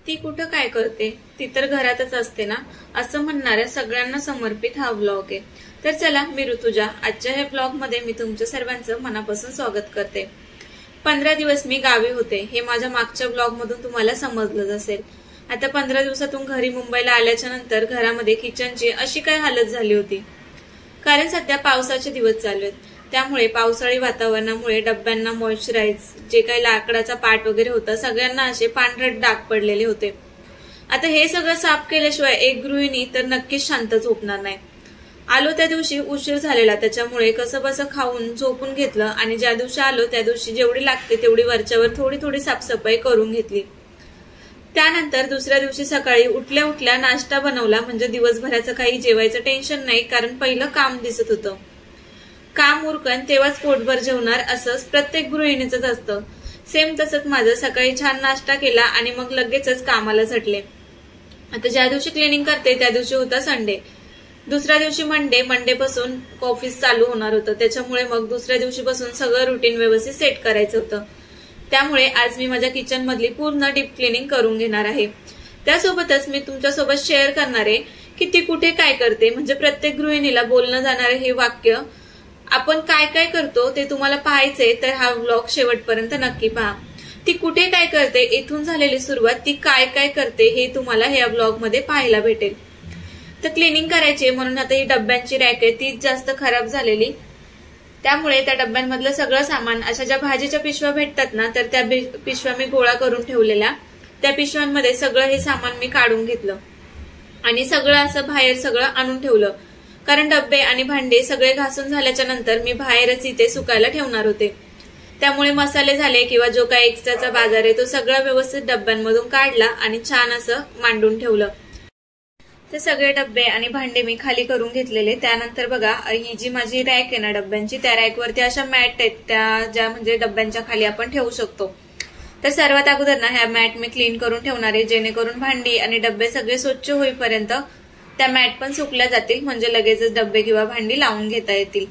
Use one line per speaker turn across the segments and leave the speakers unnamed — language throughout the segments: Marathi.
ती कुठं काय करते, ती तर घरातच असते ना, असं म्हणणाऱ्या सगळ्यांना समर्पित हा व्लॉग आहे। तर चला, मी ऋतुजा आजच्या या व्लॉग मध्ये मी तुमच्या सर्वांचं मनापासून स्वागत करते। 15 दिवस मी गावी होते हे माझ्या मागच्या व्लॉग मधून तुम्हाला समजलंच असेल। आता 15 दिवसातून घरी मुंबईला आल्याच्या नंतर घरामध्ये किचनची अशी काय हालत झाली होती, कारण सध्या पावसाचे दिवस चालू आहेत। त्यामुळे पावसाळी वातावरणामुळे डब्यांना मॉइश्चराइज, जे काही लाकडाचा पाट वगैरे होता, सगळ्यांना असे पांढरट डाग पडलेले होते। आता हे सगळं साफ केल्याशिवाय एक गृहिणी तर नक्कीच शांत झोपणार नाही। आलो त्या दिवशी उशीर झालेला, त्याच्यामुळे कसं बसं खाऊन झोपून घेतलं आणि ज्या दिवशी आलो त्या दिवशी जेवढी लागते तेवढी वरच्यावर थोडी थोडी साफसफाई करून घेतली। त्यानंतर दुसऱ्या दिवशी सकाळी उठल्या उठल्या नाश्ता बनवला, म्हणजे दिवसभराचं काही जेवायचं टेन्शन नाही, कारण पहिलं काम दिसत होतं। काम उरकन तेव्हाच पोटभर जेवणार असं प्रत्येक गृहिणीचंच असतं। सेम तसंच माझं सकाळी छान नाश्ता केला आणि मग लगेचच कामाला झटले। आता ज्या दिवशी क्लिनिंग करते त्या दिवशी होता संडे, दुसऱ्या दिवशी मंडे पासून ऑफिस चालू होणार होतं, त्याच्यामुळे मग दुसऱ्या दिवशीपासून सगळं रुटीन व्यवस्थित सेट करायचं होतं। त्यामुळे आज मी माझ्या किचन मधली पूर्ण डीप क्लिनिंग करून घेणार आहे। त्यासोबतच मी तुमच्यासोबत शेअर करणार आहे की ती कुठे काय करते, म्हणजे प्रत्येक गृहिणीला बोलणं जाणारे हे वाक्य आपण काय काय करतो ते तुम्हाला पाहायचंय, तर हा व्लॉग शेवटपर्यंत नक्की पहा। ती कुठे काय करते इथून झालेली सुरुवात, ती काय काय करते हे तुम्हाला या व्लॉग मध्ये पाहायला भेटेल। तर क्लिनिंग करायची म्हणून आता ही डब्यांची रॅक आहे तीच जास्त खराब झालेली, त्यामुळे त्या डब्यांमधलं सगळं सामान, अशा ज्या भाजीच्या पिशव्या भेटतात ना, तर त्या पिशव्या मी गोळा करून ठेवलेल्या, त्या पिशव्यांमध्ये सगळं हे सामान मी काढून घेतलं आणि सगळं असं बाहेर सगळं आणून ठेवलं, कारण डब्बे आणि भांडे सगळे घासून झाल्याच्या नंतर मी बाहेरच इथे सुकायला ठेवणार होते। त्यामुळे मसाले झाले किंवा जो काही एक्स्ट्राचा बाजार आहे तो सगळा व्यवस्थित डब्यांमधून काढला आणि छान असं मांडून ठेवलं। ते सगळे डब्बे आणि भांडे मी खाली करून घेतलेले। त्यानंतर बघा, ही जी माझी रॅक आहे ना डब्यांची, त्या रॅकवरती अशा मॅट आहेत, त्या ज्या म्हणजे डब्यांच्या खाली आपण ठेवू शकतो। तर सर्वात अगोदर ना ह्या मॅट मी क्लीन करून ठेवणार आहे, जेणेकरून भांडी आणि डब्बे सगळे स्वच्छ होईपर्यंत त्या मॅट पण सुकल्या जातील, म्हणजे लगेचच डब्बे किंवा भांडी लावून घेता येतील।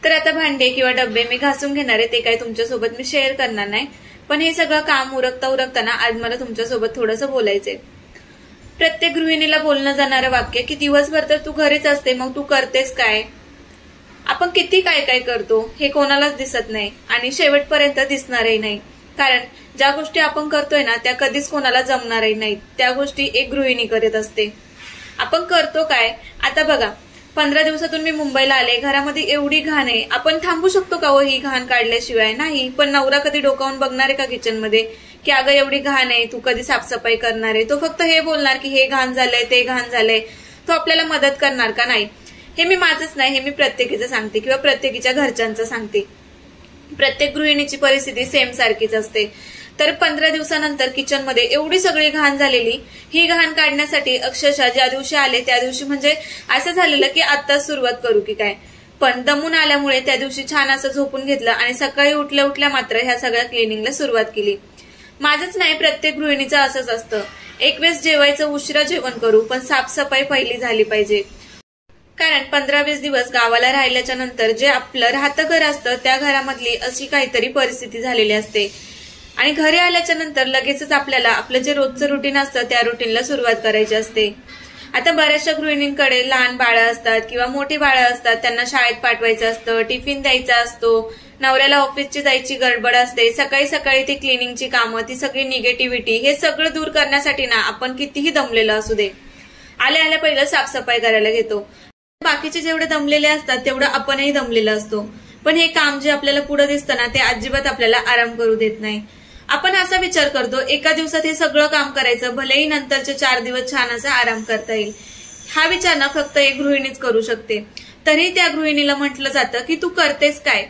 तर आता भांडे किंवा डब्बे मी घासून घेणार आहे, ते काही तुमच्यासोबत मी शेअर करणार नाही, पण हे सगळं काम उरकता आज मला तुमच्यासोबत थोडंसं बोलायचंय। प्रत्येक गृहिणीला बोलणं जाणारं वाक्य की दिवसभर तर तू घरीच असते, मग तू करतेस काय? आपण किती काय काय करतो हे कोणालाच दिसत नाही आणि शेवटपर्यंत दिसणारही नाही, कारण ज्या गोष्टी आपण करतोय ना त्या कधीच कोणाला जमणारही नाहीत, त्या गोष्टी एक गृहिणी करत असते। आपण करतो काय? आता बघा, 15 दिवसातून मी मुंबईला आले, घरामध्ये एवढी घाण आहे, आपण थांबू शकतो का हो ही घाण काढल्याशिवाय? नाही। पण नवरा कधी डोकावून बघणार आहे का किचन मध्ये की अगं एवढी घाण आहे, तू कधी साफसफाई करणार आहे? तो फक्त हे बोलणार की हे घाण झालंय, ते घाण झालंय, तो आपल्याला मदत करणार का? नाही। हे मी माझंच नाही, हे मी प्रत्येकीचं सांगते किंवा प्रत्येकीच्या घरच्यांचं सांगते। प्रत्येक गृहिणीची परिस्थिती सेम सारखीच असते। तर 15 दिवसानंतर किचन मध्ये एवढी सगळी घाण झालेली, ही घाण काढण्यासाठी अक्षरशः ज्या दिवशी आले त्या दिवशी म्हणजे असं झालेलं की आत्ताच सुरुवात करू की काय, पण दमून आल्यामुळे त्या दिवशी छान असं झोपून घेतलं आणि सकाळी उठल्या उठल्या मात्र ह्या सगळ्या क्लिनिंगला सुरुवात केली। माझंच नाही, प्रत्येक गृहिणीचं असंच असतं। एक वेळेस जेवायचं, उशिरा जेवण करू, पण साफसफाई पहिली झाली पाहिजे, कारण 15-20 दिवस गावाला राहिल्याच्या नंतर जे आपलं राहतं घर असतं त्या घरामधली अशी काहीतरी परिस्थिती झालेली असते आणि घरी आल्याच्या नंतर लगेचच आपल्याला आपलं जे रोजचं रुटीन असतं त्या रुटीनला सुरुवात करायची असते। आता बऱ्याचशा गृहिणींकडे लहान बाळं असतात किंवा मोठी बाळं असतात, त्यांना शाळेत पाठवायचं असतं, टिफिन द्यायचा असतो, नवऱ्याला ऑफिसची जायची गडबड असते, सकाळी सकाळी ती क्लिनिंगची कामं, ती सगळी निगेटिव्हिटी, हे सगळं दूर करण्यासाठी ना आपण कितीही दमलेलं असू दे, आल्या आल्या पहिलं साफसफाई करायला घेतो। बाकीचे जेवढे दमलेले असतात तेवढं आपणही दमलेला असतो, पण हे काम जे आपल्याला पुढे दिसतं ना ते अजिबात आपल्याला आराम करू देत नाही। आपण असा विचार करतो एका दिवसात हे सगळं काम करायचं, भलेही नंतरचे 4 दिवस छान असा आराम करता येईल, हा विचार ना फक्त एक गृहिणीच करू शकते। तरी त्या गृहिणीला म्हटलं जातं की तू करतेस काय?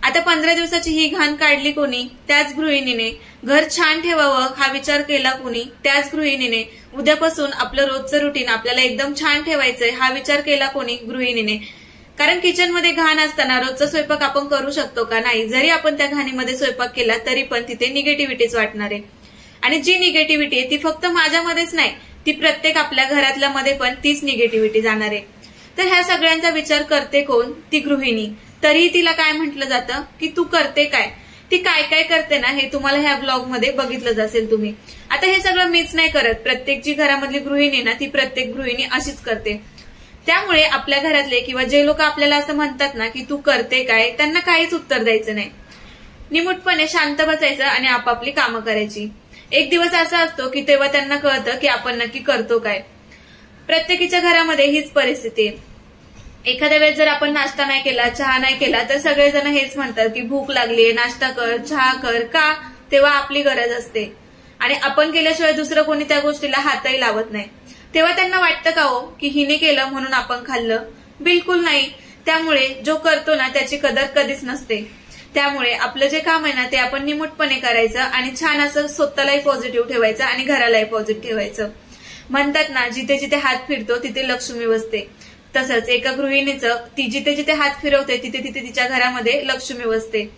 आता 15 दिवसाची ही घाण काढली कोणी? त्याच गृहिणीने। घर छान ठेवावं हा विचार केला कोणी? त्याच गृहिणीने। उद्यापासून आपलं रोजचं रुटीन आपल्याला एकदम छान ठेवायचंय हा विचार केला कोणी? गृहिणीने। कारण किचन मध्ये घाण असताना रोजचा स्वयंपाक आपण करू शकतो का? नाही। जरी आपण त्या घाणीमध्ये स्वयंपाक केला तरी पण तिथे निगेटिव्हिटीच वाटणार आहे, आणि जी निगेटिव्हिटी आहे ती फक्त माझ्यामध्येच नाही, ती प्रत्येक आपल्या घरातल्या मध्ये पण तीच निगेटिव्हिटी जाणार आहे। तर ह्या सगळ्यांचा विचार करते कोण? ती गृहिणी। तरी तिला काय म्हटलं जातं की तू करते काय? ती काय काय करते ना हे तुम्हाला ह्या ब्लॉग मध्ये बघितलंच असेल तुम्ही. आता हे सगळं मीच नाही करत, प्रत्येक जी घरामधली गृहिणी ना ती प्रत्येक गृहिणी अशीच करते. त्यामुळे आपल्या घरातले किंवा जे लोक आपल्याला असं म्हणतात ना की तू करते काय, त्यांना काहीच उत्तर द्यायचं नाही. निमूटपणे शांत बसायचं आणि आपापली कामं करायची. एक दिवस असा असतो की तेव्हा त्यांना कळतं की आपण नक्की करतो काय. प्रत्येकीच्या घरामध्ये हीच परिस्थिती आहे. एखाद्या वेळेस जर आपण नाश्ता नाही केला, चहा नाही केला, तर सगळेजण हेच म्हणतात की भूक लागली, नाश्ता कर, चहा कर. का? तेव्हा आपली गरज असते आणि आपण केल्याशिवाय दुसरं कोणी त्या गोष्टीला हातही लावत नाही. तेव्हा त्यांना वाटतं का हो की हिने केलं म्हणून आपण खाल्लं? बिलकुल नाही. त्यामुळे जो करतो ना त्याची कदर कधीच नसते. त्यामुळे आपलं जे काम आहे ना ते आपण निमूटपणे करायचं आणि छान असं स्वतःलाही पॉझिटिव्ह ठेवायचं आणि घरालाही पॉझिटिव्ह ठेवायचं. म्हणतात ना जिथे जिथे हात फिरतो तिथे लक्ष्मी बसते. तसंच एका गृहिणीचं ती जिथे जिथे हात फिरवते तिथे तिथे तिच्या घरामध्ये लक्ष्मी बसते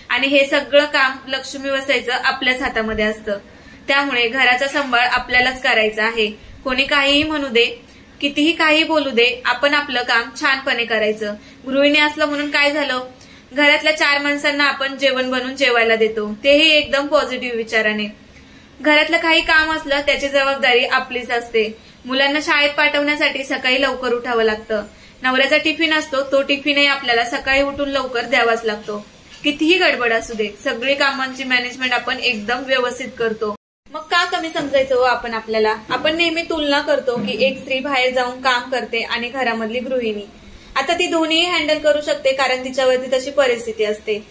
आणि हे सगळं काम लक्ष्मी बसायचं आपल्याच हातामध्ये असतं. त्यामुळे घराचा सांभाळ आपल्यालाच करायचा आहे. कोणी काहीही म्हणू दे, कितीही काही बोलू दे, आपण आपलं काम छानपणे करायचं. गृहिणी असलं म्हणून काय झालं, घरातल्या 4 माणसांना आपण जेवण बनवून जेवायला देतो, तेही एकदम पॉझिटिव्ह विचाराने. घरातलं काही काम असलं त्याची जबाबदारी आपलीच असते. मुलांना शाळेत पाठवण्यासाठी सकाळी लवकर उठावं लागतं. नवऱ्याचा टिफिन असतो, तो टिफिनही आपल्याला सकाळी उठून लवकर द्यावाच लागतो. कितीही गडबड असू दे, सगळी कामांची मॅनेजमेंट आपण एकदम व्यवस्थित करतो. मग का कमी समजायचं हो आपण आपल्याला? आपण नेहमी तुलना करतो की एक स्त्री बाहेर जाऊन काम करते आणि घरामधली गृहिणी. आता ती दोन्हीही हँडल करू शकते कारण तिच्यावरती तशी परिस्थिती असते.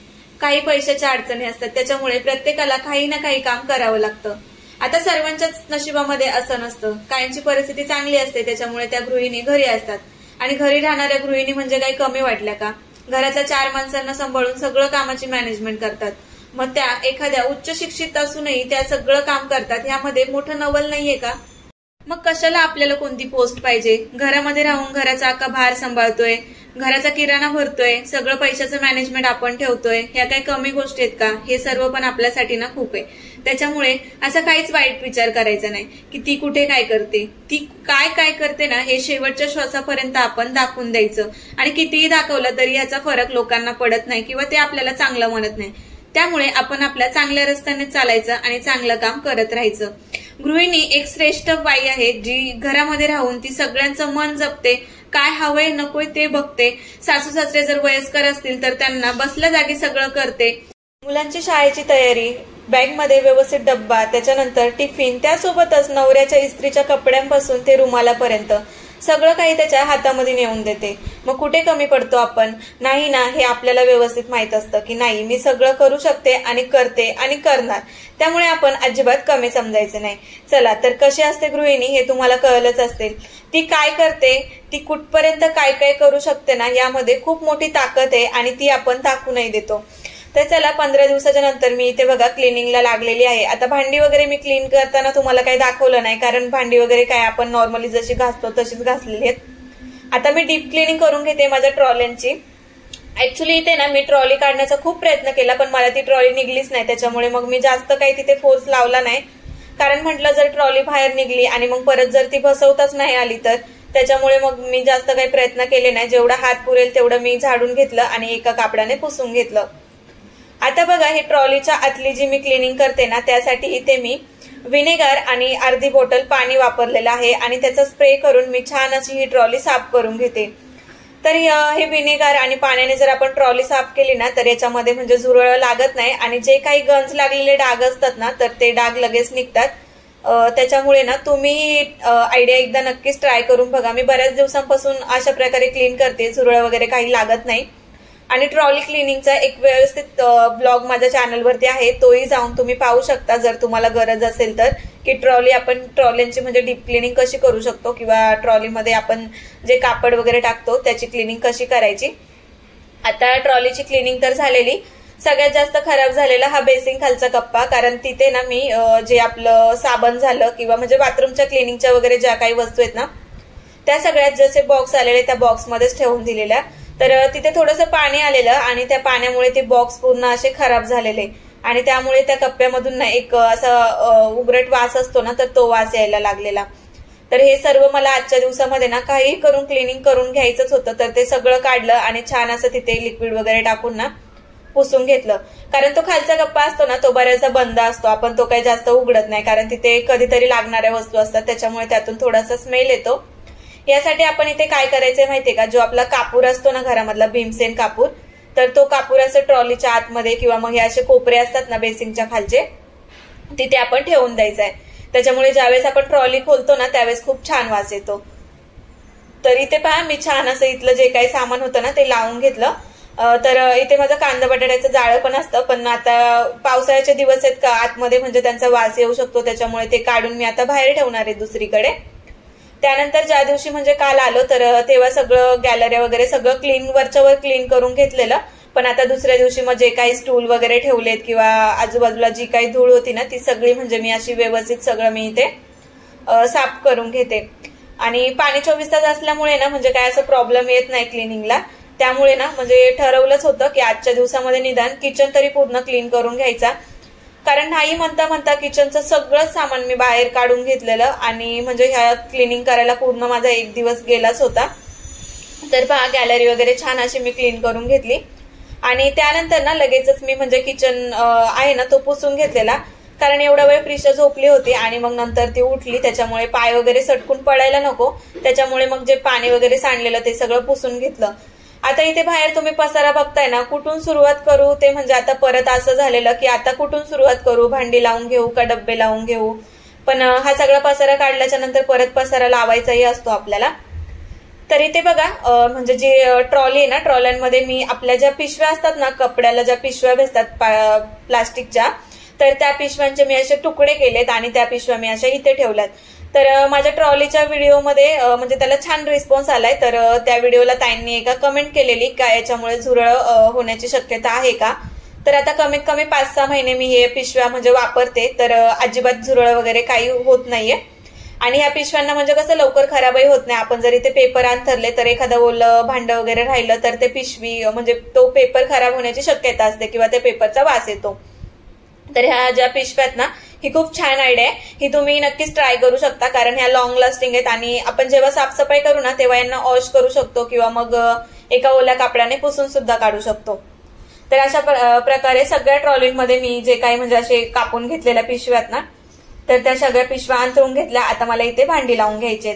काही पैशाच्या अडचणी असतात, त्याच्यामुळे प्रत्येकाला काही ना काही काम करावं लागतं. आता सर्वांच्याच नशिबामध्ये असं नसतं. काहींची परिस्थिती चांगली असते, त्याच्यामुळे त्या गृहिणी घरी असतात आणि घरी राहणाऱ्या गृहिणी म्हणजे काही कमी वाटल्या का? घरातल्या 4 माणसांना सांभाळून सगळं कामाची मॅनेजमेंट करतात. मग त्या एखाद्या उच्च शिक्षित असूनही त्या सगळं काम करतात. ह्यामध्ये मोठं नवल नाहीये का? मग कशाला आपल्याला कोणती पोस्ट पाहिजे? घरामध्ये राहून घराचा अख्खा भार सांभाळतोय, घराचा किराणा भरतोय, सगळं पैशाचं मॅनेजमेंट आपण ठेवतोय. ह्या काही कमी गोष्टी आहेत का? हे सर्व पण आपल्यासाठी ना खूप आहे. त्याच्यामुळे असा काहीच वाईट विचार करायचा नाही की ती कुठे काय करते, ती काय काय करते ना हे शेवटच्या श्वासापर्यंत आपण दाखवून द्यायचं. आणि कितीही दाखवलं तरी याचा फरक लोकांना पडत नाही किंवा ते आपल्याला चांगलं म्हणत नाही. त्यामुळे आपण आपल्या चांगल्या रस्त्याने चालायचं आणि चांगलं काम करत राहायचं. गृहिणी एक श्रेष्ठ बाई आहे जी घरामध्ये राहून ती सगळ्यांचं मन जपते, काय हवंय नकोय ते बघते. सासू सासरे जर वयस्कर असतील तर त्यांना बसल्या जागी सगळं करते. मुलांची शाळेची तयारी, बॅगमध्ये व्यवस्थित डब्बा, त्याच्यानंतर टिफिन, त्यासोबतच नवऱ्याच्या इस्त्रीच्या कपड्यांपासून ते रुमालापर्यंत सगळं काही त्याच्या हातामध्ये नेऊन देते. मग कुठे कमी पडतो आपण? नाही ना, हे आपल्याला व्यवस्थित माहित असतं की नाही मी सगळं करू शकते आणि करते आणि करणार. त्यामुळे आपण अजिबात कमी समजायचं नाही. चला तर कशी असते गृहिणी हे तुम्हाला कळलंच असेल. ती काय करते, ती कुठपर्यंत काय काय करू शकते ना, यामध्ये खूप मोठी ताकद आहे आणि ती आपण दाखवूनही देतो. तर चला 15 दिवसाच्या नंतर मी इथे बघा क्लिनिंगला लागलेली आहे. आता भांडी वगैरे मी क्लीन करताना तुम्हाला काही दाखवलं नाही कारण भांडी वगैरे काय आपण नॉर्मली जशी घासतो तशीच घासलेली आहेत. आता मी डीप क्लिनिंग करून घेते माझ्या ट्रॉल्यांची. ऍक्च्युली इथे ना मी ट्रॉली काढण्याचा खूप प्रयत्न केला पण मला ती ट्रॉली निघलीच नाही. त्याच्यामुळे मग मी जास्त काही तिथे फोर्स लावला नाही कारण म्हटलं जर ट्रॉली बाहेर निघली आणि मग परत जर ती बसवताच नाही आली तर, त्याच्यामुळे मग मी जास्त काही प्रयत्न केले नाही. जेवढा हात पुरेल तेवढं मी झाडून घेतलं आणि एका कापडाने पुसून घेतलं. आता बघा ही ट्रॉलीच्या आतली जी मी क्लिनिंग करते ना त्यासाठी इथे मी विनेगर आणि अर्धी बॉटल पाणी वापरलेलं आहे आणि त्याचा स्प्रे करून मी छान अशी ही ट्रॉली साफ करून घेते. तर हे विनेगर आणि पाण्याने जर आपण ट्रॉली साफ केली ना तर याच्यामध्ये म्हणजे झुरळ लागत नाही आणि जे काही गंज लागलेले डाग असतात ना तर ते डाग लगेच निघतात. त्याच्यामुळे ना तुम्ही आयडिया एकदा नक्कीच ट्राय करून बघा. मी बऱ्याच दिवसांपासून अशा प्रकारे क्लीन करते, झुरळ वगैरे काही लागत नाही. आणि ट्रॉली क्लिनिंगचा एक व्यवस्थित ब्लॉग माझ्या चॅनलवरती आहे, तोही जाऊन तुम्ही पाहू शकता जर तुम्हाला गरज असेल तर, की ट्रॉल्यांची म्हणजे डीप क्लिनिंग कशी करू शकतो किंवा ट्रॉलीमध्ये आपण जे कापड वगैरे टाकतो त्याची क्लिनिंग कशी करायची. आता ट्रॉलीची क्लिनिंग तर झालेली. सगळ्यात जास्त खराब झालेला हा बेसिंग खालचा कप्पा, कारण तिथे ना मी जे आपलं साबण झालं किंवा म्हणजे बाथरूमच्या क्लिनिंगच्या वगैरे ज्या काही वस्तू आहेत ना त्या सगळ्यात जसे बॉक्स आलेले त्या बॉक्समध्येच ठेवून दिलेल्या. तर तिथे थोडंसं पाणी आलेलं आणि त्या पाण्यामुळे ते बॉक्स पूर्ण असे खराब झालेले आणि त्यामुळे त्या कप्प्यामधून ना एक असा उग्रट वास असतो ना तर तो वास यायला लागलेला. तर हे सर्व मला आजच्या दिवसामध्ये ना काही करून क्लिनिंग करून घ्यायचंच होतं. तर ते सगळं काढलं आणि छान असं तिथे लिक्विड वगैरे टाकून ना पुसून घेतलं, कारण तो खालचा कप्पा असतो ना तो बऱ्याचदा बंद असतो, आपण तो काही जास्त उघडत नाही कारण तिथे कधीतरी लागणाऱ्या वस्तू असतात, त्याच्यामुळे त्यातून थोडासा स्मेल येतो। यासाठी आपण इथे काय करायचंय माहितीये का, जो आपला कापूर असतो ना घरामधला भीमसेन कापूर, तर तो कापूर असं ट्रॉलीच्या आतमध्ये किंवा मग हे असे कोपरे असतात ना बेसिंगच्या खालचे, तिथे आपण ठेवून द्यायचा आहे। त्याच्यामुळे ज्यावेळेस आपण ट्रॉली खोलतो ना त्यावेळेस खूप छान वास येतो। तर इथे पहा मी छान असं इथलं जे काही सामान होतं ना ते लावून घेतलं। तर इथे माझं कांदा बटाट्याचं जाळं पण असतं, पण आता पावसाळ्याचे दिवस आहेत का आतमध्ये म्हणजे त्यांचा वास येऊ शकतो, त्याच्यामुळे ते काढून मी आता बाहेर ठेवणार आहे दुसरीकडे। त्यानंतर ज्या दिवशी म्हणजे काल आलो तर तेव्हा सगळं गॅलऱ्या वगैरे सगळं क्लीन वरच्या वर क्लीन करून घेतलेलं, पण आता दुसऱ्या दिवशी मग जे काही स्टूल वगैरे ठेवलेत किंवा आजूबाजूला जी काही धूळ होती ना ती सगळी म्हणजे मी अशी व्यवस्थित सगळं मी इथे साफ करून घेते। आणि पाणी 24 तास असल्यामुळे ना म्हणजे काय असं प्रॉब्लेम येत नाही क्लिनिंगला, त्यामुळे ना म्हणजे ठरवलंच होतं की आजच्या दिवसामध्ये निदान किचन तरी पूर्ण क्लीन करून घ्यायचा, कारण नाही म्हणता म्हणता किचनचं सगळं सामान मी बाहेर काढून घेतलेलं आणि म्हणजे ह्या क्लिनिंग करायला पूर्ण माझा एक दिवस गेलाच होता। तर पहा गॅलरी वगैरे छान अशी मी क्लीन करून घेतली आणि त्यानंतर ना लगेचच मी म्हणजे किचन आहे ना तो पुसून घेतलेला, कारण एवढा वेळ प्रिशा झोपली होती आणि मग नंतर ती उठली, त्याच्यामुळे पाय वगैरे सटकून पडायला नको, त्याच्यामुळे मग जे पाणी वगैरे सांडलेलं ते सगळं पुसून घेतलं। आता इथे बाहेर तुम्ही पसारा बघताय ना, कुठून सुरुवात करू ते म्हणजे आता परत असं झालेलं की आता कुठून सुरुवात करू, भांडी लावून घेऊ का डब्बे लावून घेऊ, पण हा सगळा पसारा काढल्याच्या नंतर परत पसारा लावायचाही असतो आपल्याला। तर इथे बघा म्हणजे जी ट्रॉली आहे ना ट्रॉल्यांमध्ये मी आपल्या ज्या पिशव्या असतात ना कपड्याला ज्या पिशव्या भेटतात प्लास्टिकच्या, तर त्या पिशव्यांचे मी असे तुकडे केलेत आणि त्या पिशव्या मी अशा इथे ठेवल्यात। तर माझ्या ट्रॉलीच्या व्हिडिओमध्ये म्हणजे त्याला छान रिस्पॉन्स आलाय, तर त्या व्हिडिओला ताईंनी एका कमेंट केलेली का याच्यामुळे झुरळ होण्याची शक्यता आहे का, तर आता कमीत कमी 5-6 महिने मी हे पिशव्या म्हणजे वापरते, तर अजिबात झुरळ वगैरे काही होत नाहीये। आणि ह्या पिशव्यांना म्हणजे कसं लवकर खराबही होत नाही, आपण जरी ते पेपर अंथरले तर एखादं ओलं भांडं वगैरे राहिलं तर ते पिशवी म्हणजे तो पेपर खराब होण्याची शक्यता असते किंवा त्या पेपरचा वास येतो। तर ह्या ज्या पिशव्यात ना ही खूप छान आयडिया आहे, ही तुम्ही नक्कीच ट्राय करू शकता, कारण ह्या लॉंग लास्टिंग आहेत आणि आपण जेव्हा साफसफाई करू ना तेव्हा यांना वॉश करू शकतो किंवा मग एका ओल्या कापडाने पुसून सुद्धा काढू शकतो। तर अशा प्रकारे सगळ्या ट्रॉलीमध्ये मी जे काही म्हणजे असे कापून घेतलेल्या पिशव्यात ना तर त्या सगळ्या पिशव्या अंथरून घेतल्या। आता मला इथे भांडी लावून घ्यायचे,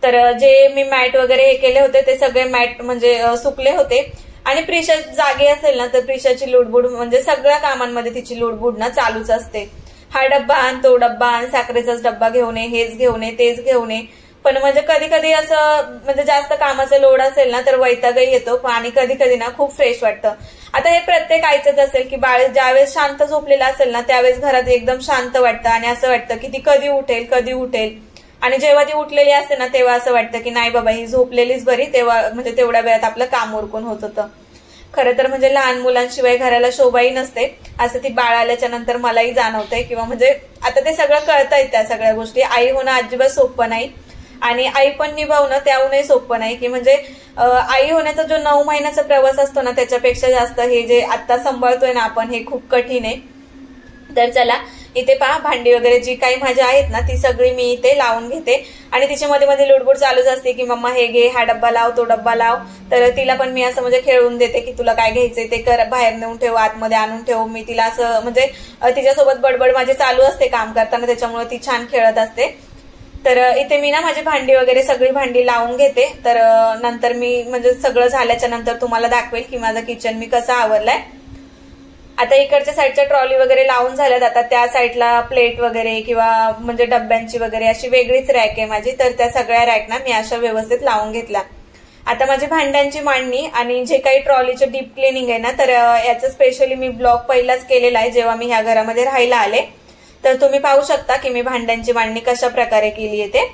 तर जे मी मॅट वगैरे हे केले होते ते सगळे मॅट म्हणजे सुकले होते आणि प्रिशा जागी असेल ना तर प्रिशाची लुडबुड म्हणजे सगळ्या कामांमध्ये तिची लुडबुड ना चालूच असते, हा डब्बा आण तो डब्बा आण, साखरेचाच डब्बा घेऊन ये, हेच घेऊन ये तेच घेऊन ये। पण म्हणजे कधी कधी असं म्हणजे जास्त कामाचा लोड असेल ना तर वैतागही येतो आणि कधी कधी ना खूप फ्रेश वाटतं। आता हे प्रत्येक आईचंच असेल की बाळ ज्यावेळेस शांत झोपलेलं असेल ना त्यावेळेस घरात एकदम शांत वाटतं आणि असं वाटतं की ती कधी उठेल, आणि जेव्हा ती उठलेली असते ना तेव्हा असं वाटतं की नाही बाबा ही झोपलेलीच बरी, तेव्हा म्हणजे तेवढ्या वेळात आपलं काम उरकून होत होतं। खरं तर म्हणजे लहान मुलांशिवाय घराला शोभाही नसते असं ती बाळ आल्याच्या नंतर मलाही जाणवतंय, किंवा म्हणजे आता ते सगळं कळतंय त्या सगळ्या गोष्टी। आई होणं अजिबात सोपं नाही आणि आई पण निभावणं त्याहूनही सोपं नाही, की म्हणजे आई होण्याचा जो 9 महिन्याचा प्रवास असतो ना त्याच्यापेक्षा जास्त हे जे आता सांभाळतोय ना आपण हे खूप कठीण आहे। तर चला इथे पहा भांडी वगैरे जी काही माझी आहेत ना ती सगळी मी इथे लावून घेते आणि तिच्या मध्ये मध्ये लुडबुड चालूच असते की मम्मा हे घे, हा डब्बा लाव, तो डब्बा लाव। तर तिला पण मी असं म्हणजे खेळवून देते की तुला काय घ्यायचंय ते कर, बाहेर नेऊन ठेव, आतमध्ये आणून ठेव। मी तिला असं म्हणजे तिच्यासोबत बडबड माझी चालू असते काम करताना, त्याच्यामुळे ती छान खेळत असते। तर इथे मी ना माझी भांडी वगैरे सगळी भांडी लावून घेते, तर नंतर मी म्हणजे सगळं झाल्याच्या नंतर तुम्हाला दाखवेल की माझं किचन मी कसं आवरलंय। आता इकडच्या साईडच्या ट्रॉली वगैरे लावून झाल्यात, आता त्या साईडला प्लेट वगैरे किंवा म्हणजे डब्यांची वगैरे अशी वेगळीच रॅक आहे माझी, तर त्या सगळ्या रॅक ना मी अशा व्यवस्थित लावून घेतल्या। आता माझी भांड्यांची मांडणी आणि जे काही ट्रॉलीचं डीप क्लिनिंग आहे ना तर याचं स्पेशली मी ब्लॉग पहिलाच केलेला आहे जेव्हा मी ह्या घरामध्ये राहायला आले, तर तुम्ही पाहू शकता की मी भांड्यांची मांडणी कशा प्रकारे केली आहे ते।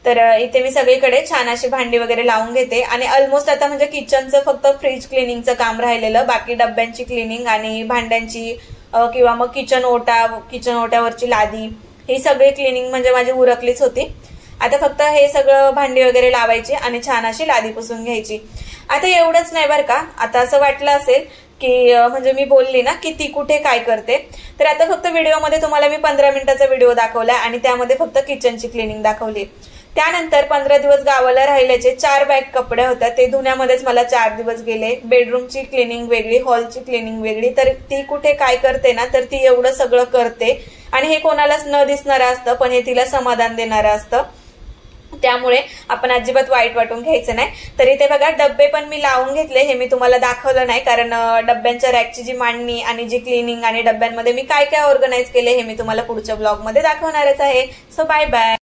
तर इथे मी सगळीकडे छान अशी भांडी वगैरे लावून घेते आणि ऑलमोस्ट आता म्हणजे किचनचं फक्त फ्रीज क्लिनिंगचं काम राहिलेलं, बाकी डब्यांची क्लिनिंग आणि भांड्यांची किंवा मग किचन ओट्यावरची लादी ही सगळी क्लिनिंग म्हणजे माझी उरकलीच होती। आता फक्त हे सगळं भांडी वगैरे लावायची आणि छान अशी लादी पुसून घ्यायची। आता एवढंच नाही बरं का, आता असं वाटलं असेल की म्हणजे मी बोलली ना की ती कुठे काय करते, तर आता फक्त व्हिडिओमध्ये तुम्हाला मी 15 मिनिटाचा व्हिडिओ दाखवलाय आणि त्यामध्ये फक्त किचनची क्लिनिंग दाखवली। त्यानंतर 15 दिवस गावाला राहिल्याचे 4 बॅग कपडे होत्या, ते धुण्यामध्येच मला 4 दिवस गेले. बेडरूमची क्लिनिंग वेगळी, हॉलची क्लिनिंग वेगळी. तर ती कुठे काय करते ना, तर ती एवढं सगळं करते आणि हे कोणालाच न दिसणारं असतं, पण हे तिला समाधान देणारं असतं. त्यामुळे आपण अजिबात वाईट वाटून घ्यायचं नाही. तर इथे बघा डब्बे पण मी लावून घेतले. हे मी तुम्हाला दाखवलं नाही कारण डब्यांच्या रॅकची जी मांडणी आणि जी क्लिनिंग आणि डब्यांमध्ये मी काय काय ऑर्गनाइज केले हे मी तुम्हाला पुढच्या ब्लॉग मध्ये दाखवणारच आहे. So bye bye.